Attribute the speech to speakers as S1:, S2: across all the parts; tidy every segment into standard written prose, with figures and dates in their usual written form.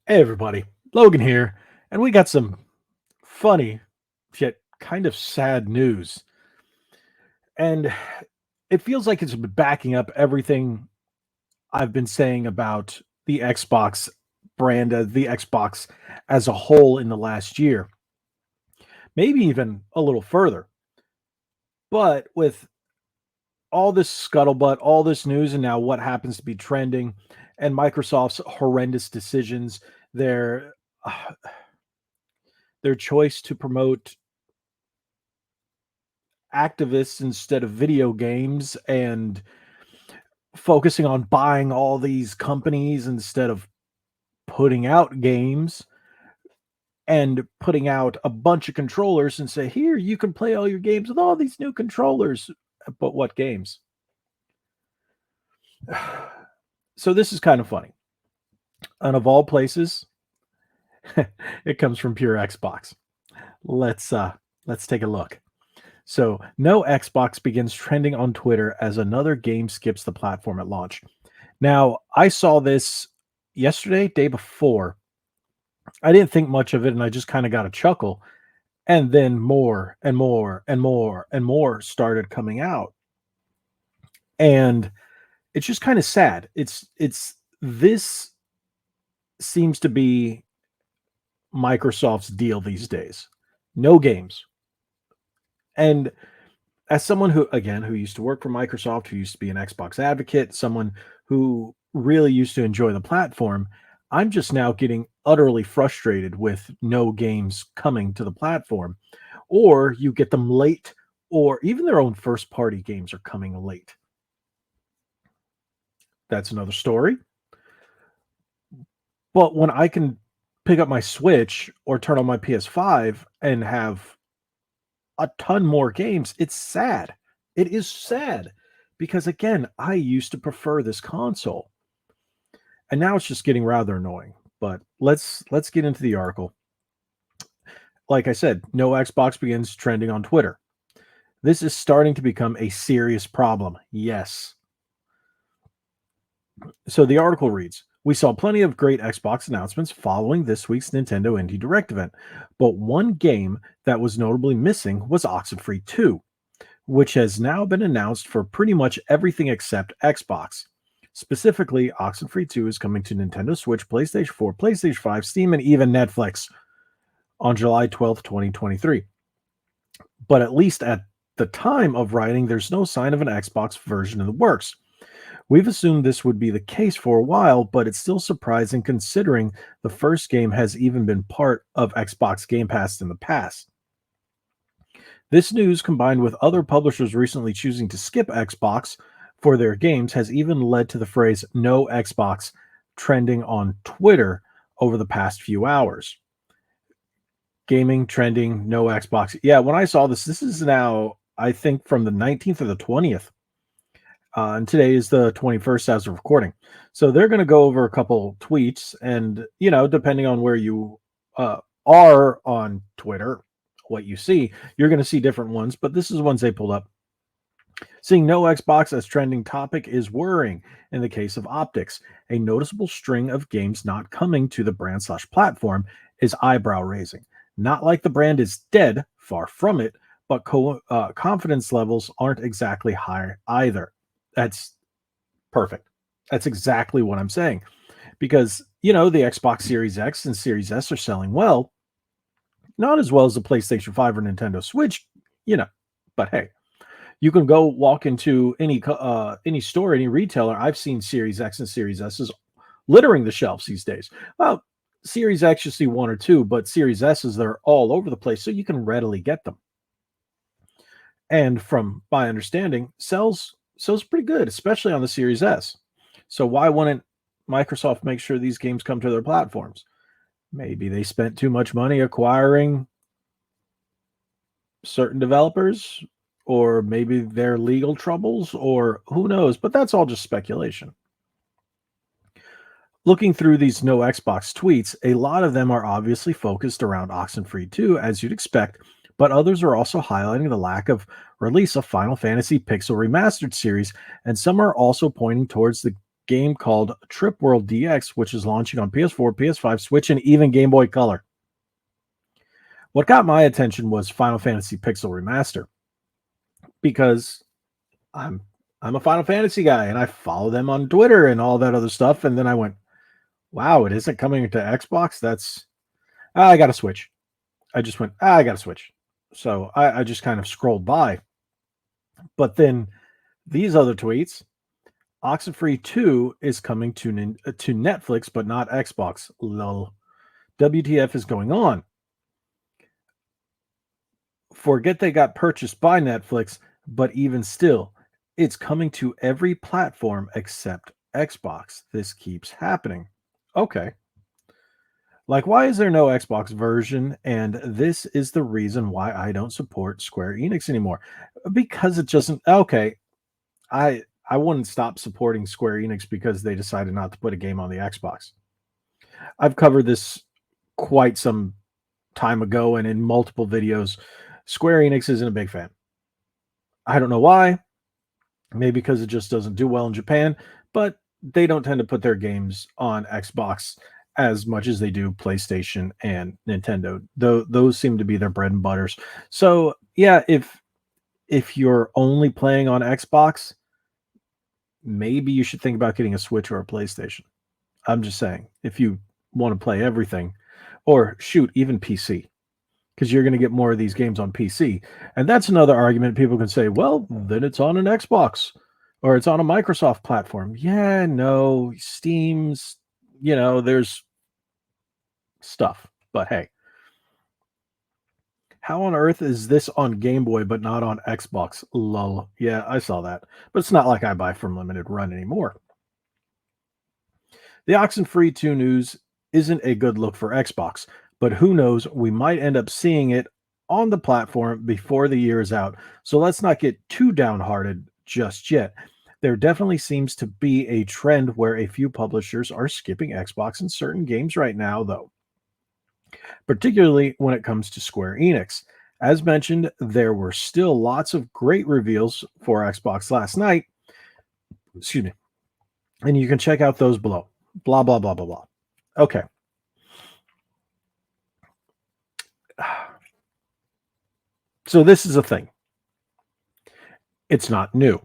S1: Hey everybody, Logan here, and we got some funny yet kind of sad news. And it feels like it's been backing up everything I've been saying about the Xbox brand, the Xbox as a whole in the last year, maybe even a little further. But with all this scuttlebutt, all this news, and now what happens to be trending, and Microsoft's horrendous decisions, their uh, their choice to promote activists instead of video games and focusing on buying all these companies instead of putting out games and putting out a bunch of controllers and say, here, you can play all your games with all these new controllers. But what games? So this is kind of funny. And of all places, it comes from Pure Xbox. Let's take a look. So, no Xbox begins trending on Twitter as another game skips the platform at launch. Now, I saw this yesterday, day before. I didn't think much of it and I just kind of got a chuckle. And then more and more and more and more started coming out. And it's just kind of sad. It's this seems to be Microsoft's deal these days. No games. And as someone who used to work for Microsoft, who used to be an Xbox advocate, someone who really used to enjoy the platform, I'm just now getting utterly frustrated with no games coming to the platform, or you get them late, or even their own first party games are coming late. That's another story. But when I can pick up my Switch or turn on my PS5 and have a ton more games, it's sad. It is sad because again, I used to prefer this console. And now it's just getting rather annoying. But let's get into the article. Like I said, no Xbox begins trending on Twitter. This is starting to become a serious problem. Yes. So the article reads, we saw plenty of great Xbox announcements following this week's Nintendo Indie Direct event, but one game that was notably missing was Oxenfree 2, which has now been announced for pretty much everything except Xbox. Specifically, Oxenfree 2 is coming to Nintendo Switch, PlayStation 4, PlayStation 5, Steam, and even Netflix on July 12th, 2023. But at least at the time of writing, there's no sign of an Xbox version in the works. We've assumed this would be the case for a while, but it's still surprising considering the first game has even been part of Xbox Game Pass in the past. This news, combined with other publishers recently choosing to skip Xbox for their games, has even led to the phrase no Xbox trending on Twitter over the past few hours. Gaming trending, no Xbox. Yeah, when I saw this is now, I think, from the 19th or the 20th. And today is the 21st as of recording. So they're going to go over a couple tweets. And, depending on where you are on Twitter, what you see, you're going to see different ones. But this is ones they pulled up. Seeing no Xbox as trending topic is worrying in the case of optics. A noticeable string of games not coming to the brand/platform is eyebrow raising. Not like the brand is dead, far from it, but confidence levels aren't exactly high either. That's perfect. That's exactly what I'm saying. Because, the Xbox Series X and Series S are selling well. Not as well as the PlayStation 5 or Nintendo Switch, but hey, you can go walk into any store, any retailer. I've seen Series X and Series S's littering the shelves these days. Well, Series X you see one or two, but Series S's, they're all over the place, so you can readily get them. And from my understanding, sells pretty good, especially on the Series S. So why wouldn't Microsoft make sure these games come to their platforms? Maybe they spent too much money acquiring certain developers, or maybe their legal troubles, or who knows, but that's all just speculation. Looking through these no Xbox tweets, a lot of them are obviously focused around Oxenfree 2, as you'd expect, but others are also highlighting the lack of release a Final Fantasy Pixel Remastered series, and some are also pointing towards the game called Trip World DX, which is launching on PS4, PS5, Switch, and even Game Boy Color. What got my attention was Final Fantasy Pixel Remaster because I'm I'm a Final Fantasy guy and I follow them on Twitter and all that other stuff. And then I went, wow, it isn't coming to Xbox. I got to switch. I just went, I got to switch. So I just kind of scrolled by. But then these other tweets, Oxenfree 2 is coming to Netflix, but not Xbox. Lol. WTF is going on? Forget they got purchased by Netflix, but even still, it's coming to every platform except Xbox. This keeps happening. Okay. Like, why is there no Xbox version? And this is the reason why I don't support Square Enix anymore. Because it doesn't. Okay, I wouldn't stop supporting Square Enix because they decided not to put a game on the Xbox. I've covered this quite some time ago and in multiple videos. Square Enix isn't a big fan. I don't know why. Maybe because it just doesn't do well in Japan, but they don't tend to put their games on Xbox as much as they do PlayStation and Nintendo. Though those seem to be their bread and butters. So yeah, if you're only playing on Xbox, maybe you should think about getting a Switch or a PlayStation. I'm just saying, if you want to play everything, or shoot, even PC, because you're going to get more of these games on PC. And that's another argument people can say, well, then it's on an Xbox or it's on a Microsoft platform. Yeah, no, Steam's, there's stuff. But hey, how on earth is this on Game Boy but not on Xbox? Lol. Yeah, I saw that. But it's not like I buy from Limited Run anymore. The Oxenfree 2 news isn't a good look for Xbox, but who knows, we might end up seeing it on the platform before the year is out. So let's not get too downhearted just yet. There definitely seems to be a trend where a few publishers are skipping Xbox in certain games right now, though, particularly when it comes to Square Enix. As mentioned, there were still lots of great reveals for Xbox last night. Excuse me. And you can check out those below. Blah, blah, blah, blah, blah. Okay. So this is a thing. It's not new.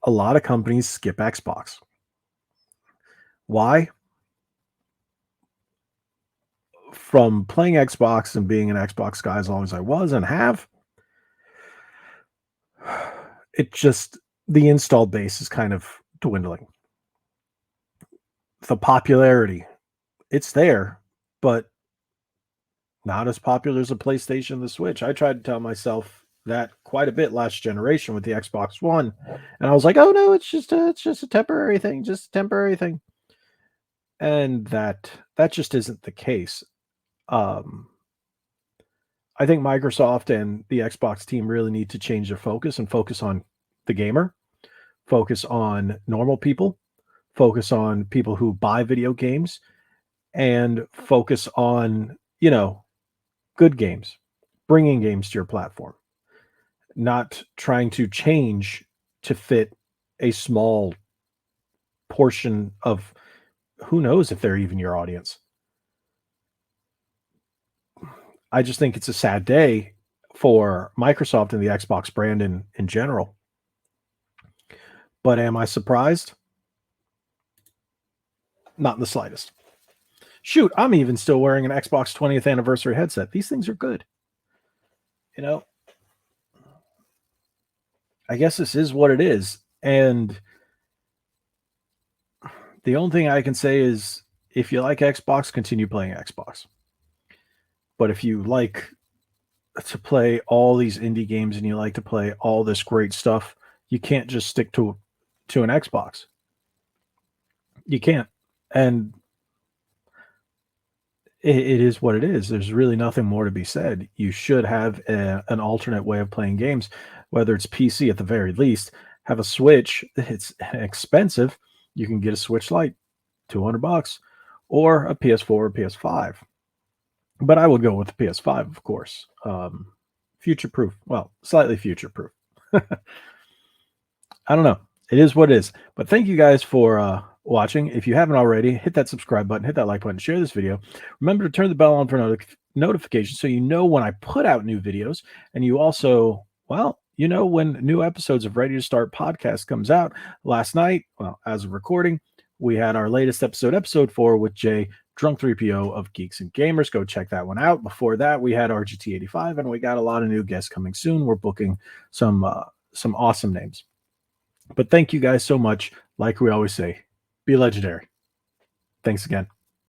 S1: A lot of companies skip Xbox. Why? From playing Xbox and being an Xbox guy as long as I was and have, it just, the install base is kind of dwindling. The popularity, it's there, but not as popular as a PlayStation and the Switch. I tried to tell myself that quite a bit last generation with the Xbox One, and I was like, "Oh no, it's just a temporary thing, just a temporary thing," and that just isn't the case. Um, I think Microsoft and the Xbox team really need to change their focus and focus on the gamer, focus on normal people, focus on people who buy video games, and focus on good games, bringing games to your platform, not trying to change to fit a small portion of who knows if they're even your audience. I just think it's a sad day for Microsoft and the Xbox brand in general. But am I surprised? Not in the slightest. Shoot, I'm even still wearing an Xbox 20th anniversary headset. These things are good. I guess this is what it is. And the only thing I can say is if you like Xbox, continue playing Xbox. But if you like to play all these indie games and you like to play all this great stuff, you can't just stick to an Xbox. You can't. And it is what it is. There's really nothing more to be said. You should have an alternate way of playing games, whether it's PC at the very least. Have a Switch. It's expensive. You can get a Switch Lite, $200, or a PS4 or PS5. But I would go with the PS5, of course. future proof. Well, slightly future proof. I don't know. It is what it is. But thank you guys for watching. If you haven't already, hit that subscribe button, hit that like button, share this video. Remember to turn the bell on for notifications so you know when I put out new videos. And you also, well, you know when new episodes of Ready to Start podcast comes out. Last night, well, as of recording, we had our latest episode 4 with Jay, Drunk 3PO of Geeks and Gamers. Go check that one out. Before that, we had RGT85, and we got a lot of new guests coming soon. We're booking some awesome names. But thank you guys so much. Like we always say, be legendary. Thanks again.